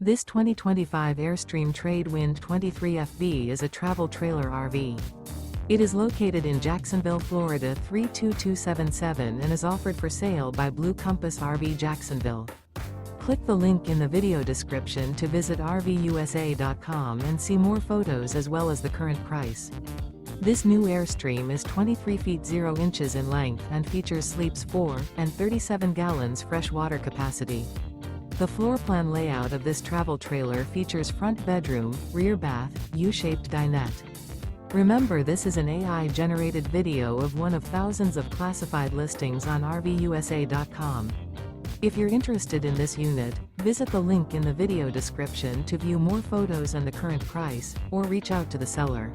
This 2025 Airstream Trade Wind 23FB is a travel trailer RV. It is located in Jacksonville, Florida 32277 and is offered for sale by Blue Compass RV Jacksonville. Click the link in the video description to visit RVUSA.com and see more photos as well as the current price. This new Airstream is 23 feet 0 inches in length and features sleeps 4 and 37 gallons fresh water capacity. The floor plan layout of this travel trailer features front bedroom, rear bath, U-shaped dinette. Remember, this is an AI-generated video of one of thousands of classified listings on RVUSA.com. If you're interested in this unit, visit the link in the video description to view more photos and the current price, or reach out to the seller.